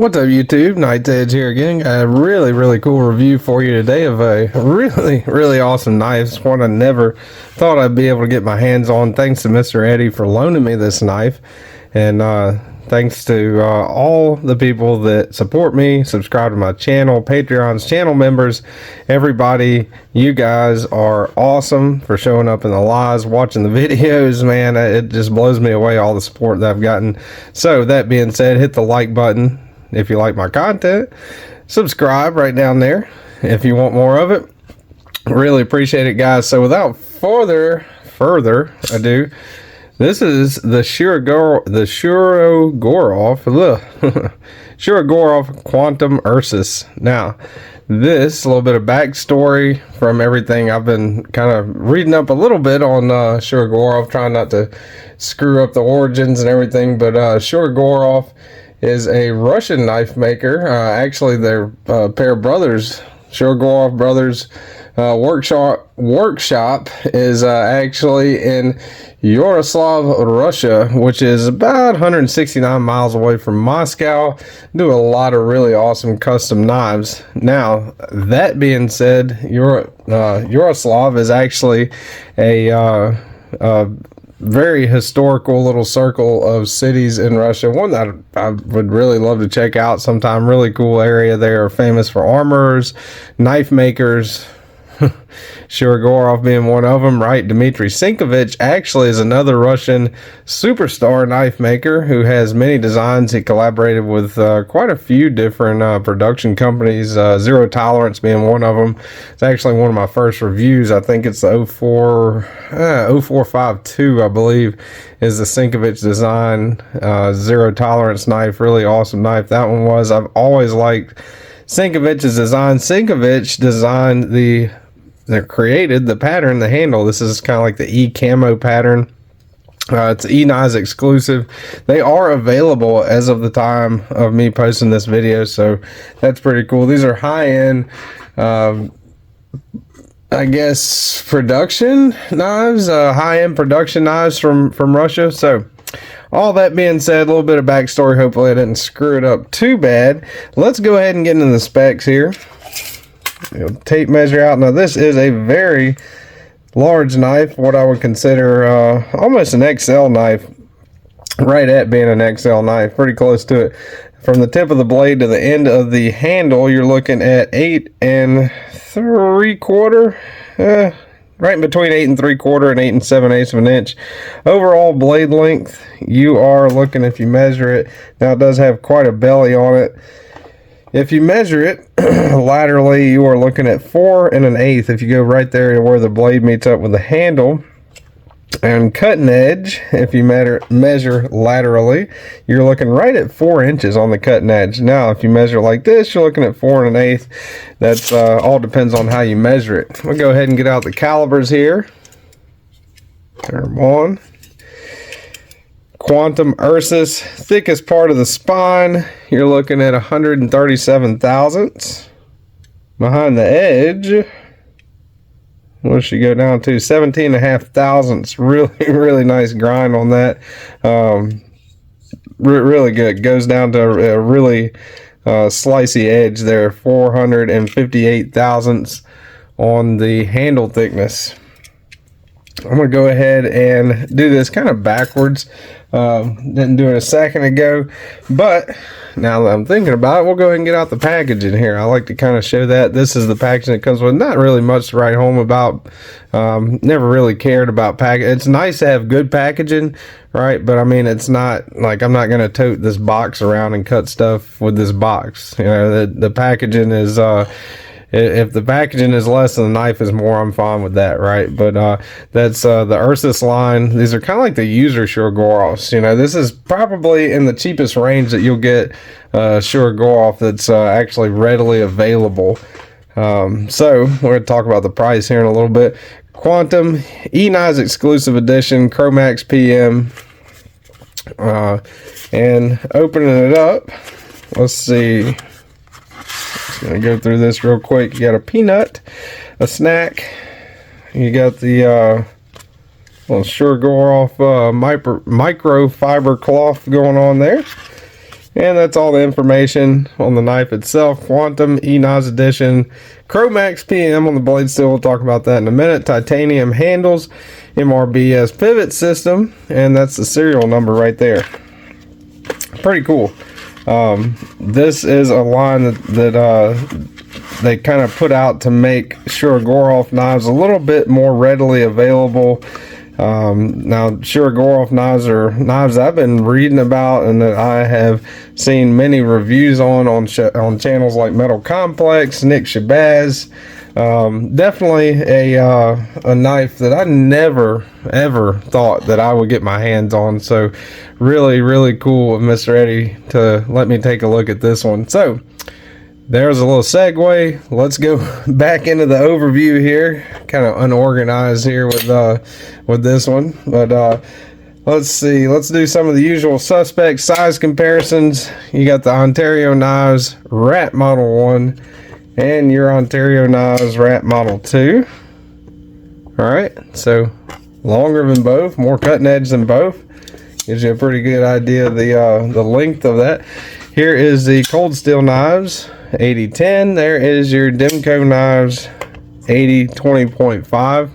What's up, YouTube? Night's Edge here again. Got a really cool review for you today of a really awesome knife. It's one I never thought I'd be able to get my hands on. Thanks to Mr. Eddie for loaning me this knife, and thanks to all the people that support me, subscribe to my channel, Patreon's channel members, everybody. You guys are awesome for showing up in the lives, watching the videos, man. It just blows me away, all the support that I've gotten. So that being said, hit the like button if you like my content. Subscribe right down there if you want more of it. Really appreciate it, guys. So without further ado, this is the Shirogorov Quantum Ursus. Now, this, a little bit of backstory from everything I've been kind of reading up a little bit on Shirogorov, trying not to screw up the origins and everything, but Shirogorov is a Russian knife maker. Actually, they're a pair of brothers. Shirogorov Brothers workshop is actually in Yaroslav, Russia, which is about 169 miles away from Moscow. Do a lot of really awesome custom knives. Now, that being said, Yaroslav is actually a very historical little circle of cities in Russia. One that I would really love to check out sometime. Really cool area. They are famous for armorers, knife makers. Shirogorov being one of them, right? Dmitry Sinkovich actually is another Russian superstar knife maker who has many designs. He collaborated with quite a few different production companies, Zero Tolerance being one of them. It's actually one of my first reviews. I think it's the 0452, I believe, is the Sinkovich design, Zero Tolerance knife. Really awesome knife that one was. I've always liked Sinkovich's design. Sinkovich designed created the pattern, the handle. This is kind of like the E-camo pattern. It's Eknives exclusive. They are available as of the time of me posting this video, so that's pretty cool. These are high-end, I guess, production knives, high-end production knives from Russia. So all that being said, a little bit of backstory. Hopefully I didn't screw it up too bad. Let's go ahead and get into the specs here. Tape measure out. Now, this is a very large knife, what I would consider almost an XL knife, right at being an XL knife, pretty close to it. From the tip of the blade to the end of the handle, you're looking at 8 3/4, right in between 8 3/4 and 8 7/8 of an inch. Overall blade length, you are looking, if you measure it, now it does have quite a belly on it. If you measure it laterally, you are looking at 4 1/8. If you go right there to where the blade meets up with the handle, and cutting edge, if you measure laterally, you're looking right at 4 inches on the cutting edge. Now, if you measure like this, you're looking at 4 1/8. That's all depends on how you measure it. We'll go ahead and get out the calibers here. Turn them on. Quantum Ursus, thickest part of the spine, you're looking at 137 thousandths. Behind the edge, what should go down to 17.5 thousandths. Really nice grind on that. Really good. Goes down to a really slicey edge there. 458 thousandths on the handle thickness. I'm going to go ahead and do this kind of backwards. Didn't do it a second ago, but now that I'm thinking about it, we'll go ahead and get out the packaging here. I like to kind of show that. This is the packaging it comes with. Not really much to write home about. Never really cared about packaging. It's nice to have good packaging, right? But I mean, it's not like I'm not going to tote this box around and cut stuff with this box. You know, the packaging is if the packaging is less than the knife is more, I'm fine with that, right? But that's the Ursus line. These are kind of like the user Shirogorovs. You know, this is probably in the cheapest range that you'll get Shirogorov that's actually readily available. So we're going to talk about the price here in a little bit. Quantum Eknives exclusive edition, Chromax PM. And opening it up, let's see. Gonna go through this real quick. You got a peanut, a snack. You got the Shirogorov microfiber cloth going on there. And that's all the information on the knife itself. Quantum, Eknives Edition, Chromax PM on the blade steel. We'll talk about that in a minute. Titanium handles, MRBS pivot system, and that's the serial number right there. Pretty cool. This is a line that they kind of put out to make Shirogorov knives a little bit more readily available. Now, Shirogorov knives are knives I've been reading about and that I have seen many reviews on channels like Metal Complex, Nick Shabazz. Definitely a knife that I never ever thought that I would get my hands on. So really cool of Mr. Eddie to let me take a look at this one. So there's a little segue. Let's go back into the overview here. Kind of unorganized here with this one, but let's see. Let's do some of the usual suspect size comparisons. You got the Ontario Knives Rat Model 1 and your Ontario Knives Rat Model 2. All right, so longer than both, more cutting edge than both. Gives you a pretty good idea of the length of that. Here is the Cold Steel Knives 8010. There is your Demco Knives 8020.5.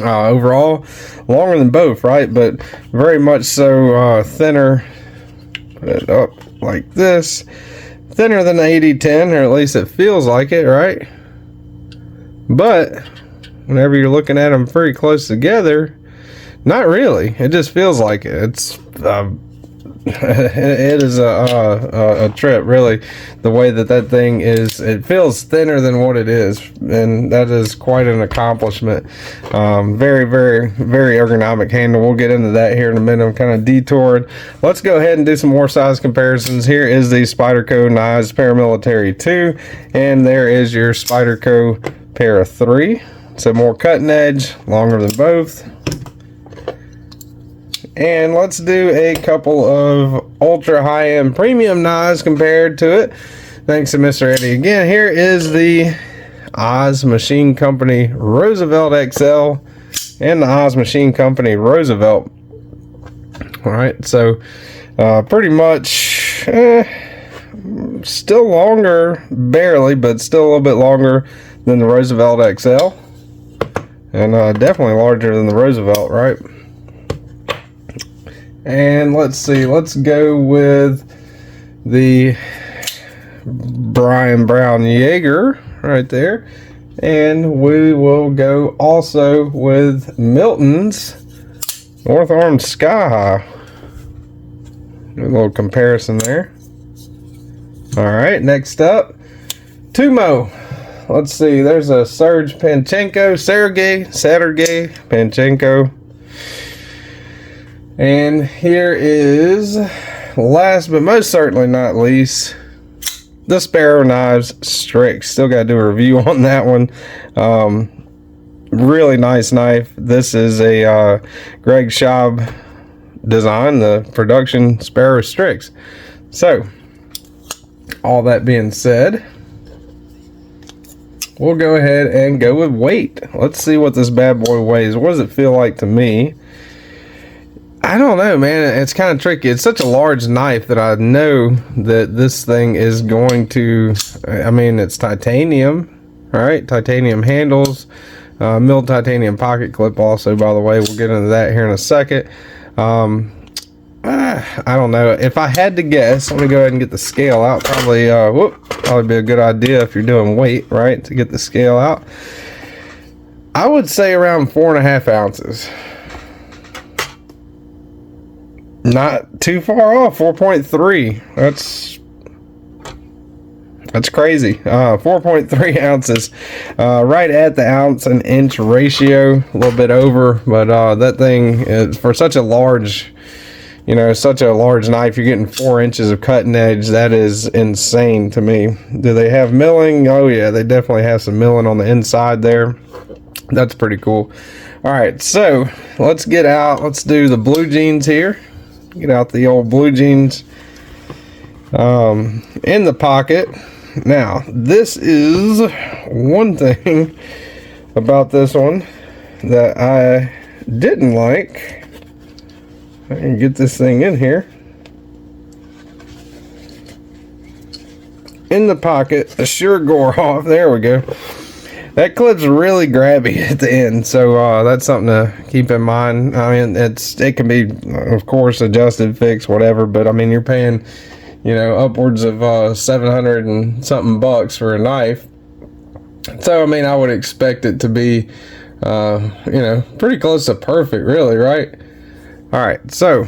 Overall, longer than both, right? But very much so thinner. Put it up like this. Thinner than the 8010, or at least it feels like it, right? But whenever you're looking at them pretty close together, not really. It just feels like it. It's it is a trip, really, the way that thing is. It feels thinner than what it is, and that is quite an accomplishment. Very ergonomic handle. We'll get into that here in a minute. I'm kind of detoured. Let's go ahead and do some more size comparisons. Here is the Spyderco Knives Paramilitary 2, and there is your Spyderco Para 3. So more cutting edge, longer than both. And let's do a couple of ultra high-end premium knives compared to it. Thanks to Mr. Eddie again. Here is the Oz Machine Company Roosevelt XL and the Oz Machine Company Roosevelt. All right, so pretty much still longer, barely, but still a little bit longer than the Roosevelt XL. And definitely larger than the Roosevelt, right? And let's see, let's go with the Brian Brown Jaeger right there. And we will go also with Milton's North Arm Sky High. A little comparison there. All right, next up, Tumo. Let's see, there's a Sergey Panchenko. And here is, last but most certainly not least, the Sparrow Knives Strix. Still got to do a review on that one. Really nice knife. This is a Greg Schaub design, the production Sparrow Strix. So, all that being said, we'll go ahead and go with weight. Let's see what this bad boy weighs. What does it feel like to me? I don't know, man. It's kind of tricky. It's such a large knife that I know that this thing is going to, I mean, it's titanium, all right? Titanium handles, milled titanium pocket clip also, by the way. We'll get into that here in a second. I don't know. If I had to guess, let me go ahead and get the scale out. Probably be a good idea if you're doing weight, right, to get the scale out. I would say around 4.5 ounces. Not too far off. 4.3. That's crazy. 4.3 ounces, right at the ounce and inch ratio, a little bit over, but that thing is, for such a large, such a large knife, you're getting 4 inches of cutting edge. That is insane to me. Do they have milling? Oh yeah, they definitely have some milling on the inside there. That's pretty cool. All right, so let's do the blue jeans here. Get out the old blue jeans in the pocket. Now, this is one thing about this one that I didn't like. I can get this thing in here. in the pocket, a Shirogorov. There we go. That clip's really grabby at the end, so that's something to keep in mind. I mean, it can be, of course, adjusted, fixed, whatever, but I mean, you're paying, you know, upwards of 700 and something bucks for a knife. So I mean, I would expect it to be, you know, pretty close to perfect, really, right? All right, so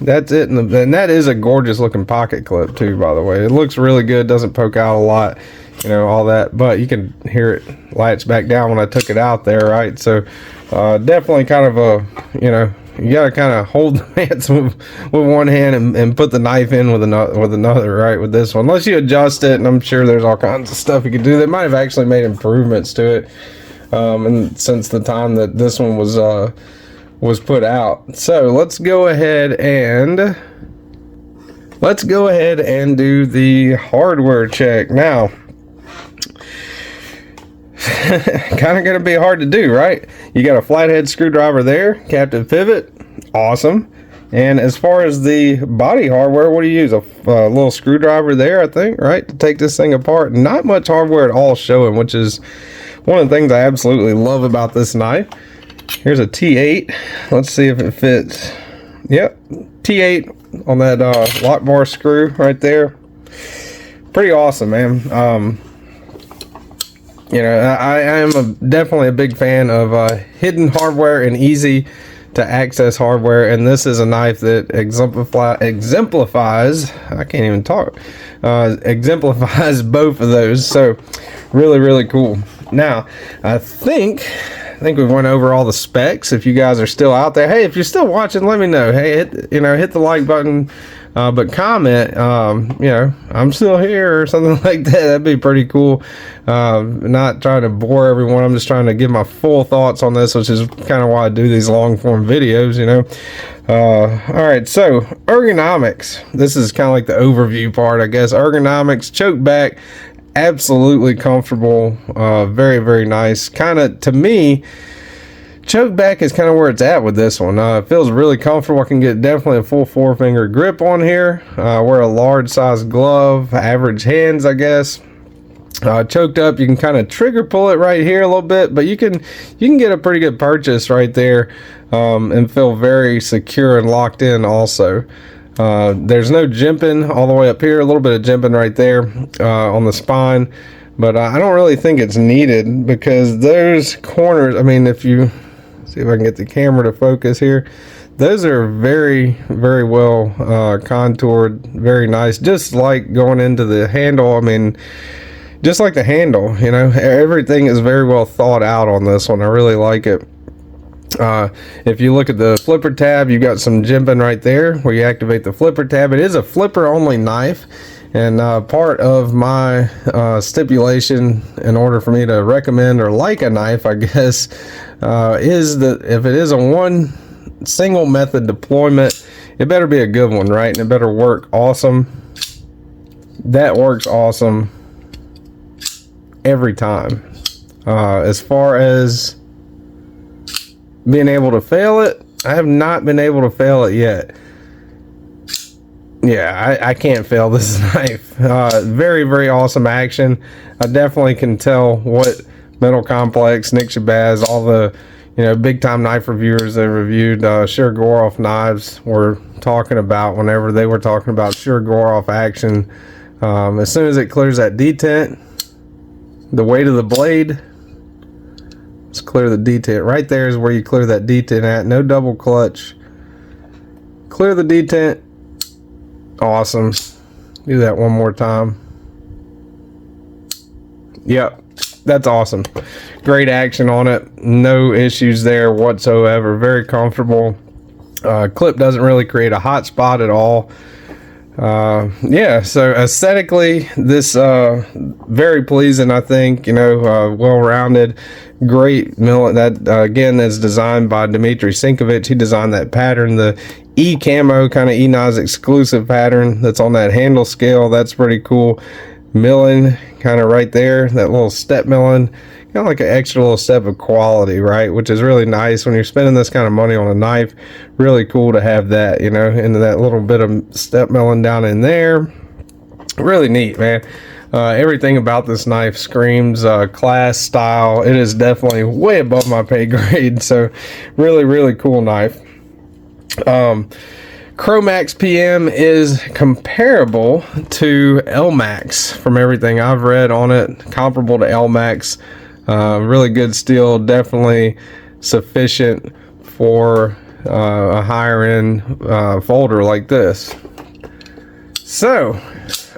that's it, and that is a gorgeous looking pocket clip too, by the way. It looks really good, doesn't poke out a lot, you know, all that, but you can hear it latch back down when I took it out there, right? So definitely kind of a, you know, you gotta kind of hold the hands with one hand and put the knife in with another, right? With this one, unless you adjust it, and I'm sure there's all kinds of stuff you could do. They might have actually made improvements to it, and since the time that this one was put out. So let's go ahead and do the hardware check now. Kind of gonna be hard to do, right? You got a flathead screwdriver there, captive pivot, awesome. And as far as the body hardware, what do you use? A little screwdriver there, I think, right, to take this thing apart. Not much hardware at all showing, which is one of the things I absolutely love about this knife. Here's a T8. Let's see if it fits. Yep, T8 on that lock bar screw right there. Pretty awesome, man. You know, I am definitely a big fan of hidden hardware and easy to access hardware, and this is a knife that exemplifies, I can't even talk, exemplifies both of those. So really, really cool. Now, I think we went over all the specs. If you guys are still out there, hey, if you're still watching, let me know. Hey, hit the like button, but comment, you know, I'm still here or something like that. That'd be pretty cool. Not trying to bore everyone. I'm just trying to give my full thoughts on this, which is kind of why I do these long form videos, you know. All right, so ergonomics. This is kind of like the overview part, I guess. Ergonomics, choke back, absolutely comfortable, very, very nice. Kind of, to me, choke back is kind of where it's at with this one. It feels really comfortable. I can get definitely a full forefinger grip on here. Wear a large size glove, average hands, I guess. Choked up, you can kind of trigger pull it right here a little bit, but you can get a pretty good purchase right there, and feel very secure and locked in also. There's no jimping all the way up here, a little bit of jimping right there on the spine, but I don't really think it's needed because those corners, I mean, if you see if I can get the camera to focus here, those are very, very well contoured, very nice, just like going into the handle. I mean, just like the handle, you know, everything is very well thought out on this one. I really like it. If you look at the flipper tab, you got some jimping right there where you activate the flipper tab. It is a flipper only knife, and part of my stipulation in order for me to recommend or like a knife, I guess, is that if it is a one single method deployment, it better be a good one, right? And it better work awesome. That works awesome every time. As far as being able to fail it, I have not been able to fail it yet. Yeah, I can't fail this knife. Very, very awesome action. I definitely can tell what Metal Complex, Nick Shabazz, all the, you know, big time knife reviewers that reviewed Shirogorov knives were talking about whenever they were talking about Shirogorov action. As soon as it clears that detent, the weight of the blade, let's clear the detent. Right there is where you clear that detent at. No double clutch. Clear the detent. Awesome. Do that one more time. Yep, that's awesome. Great action on it. No issues there whatsoever. Very comfortable. Clip doesn't really create a hot spot at all. Yeah, so aesthetically, this very pleasing, I think, you know, well-rounded, great mill. That again, that's designed by Dmitry Sinkovich. He designed that pattern, the E-camo kind of Eknives exclusive pattern that's on that handle scale. That's pretty cool. Milling kind of right there, that little step milling, kind of like an extra little step of quality, right? Which is really nice when you're spending this kind of money on a knife. Really cool to have that, you know, into that little bit of step milling down in there. Really neat, man. Everything about this knife screams class, style. It is definitely way above my pay grade. So really, really cool knife. Chromax PM is comparable to LMAX from everything I've read on it. Comparable to LMAX. Really good steel. Definitely sufficient for a higher end folder like this. So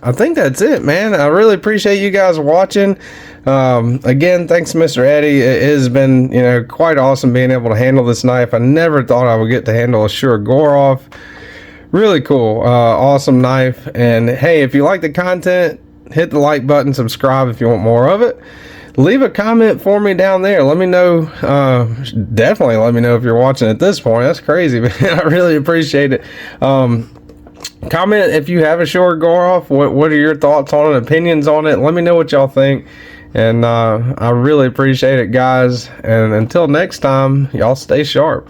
I think that's it, man. I really appreciate you guys watching. Again, thanks Mr. Eddie. It has been, you know, quite awesome being able to handle this knife. I never thought I would get to handle a Shirogorov. Really cool, awesome knife. And hey, if you like the content, hit the like button, subscribe if you want more of it. Leave a comment for me down there. Let me know, definitely let me know if you're watching at this point. That's crazy, man. I really appreciate it. Comment if you have a Shirogorov. What are your thoughts on it, opinions on it? Let me know what y'all think. And I really appreciate it, guys. And until next time, y'all stay sharp.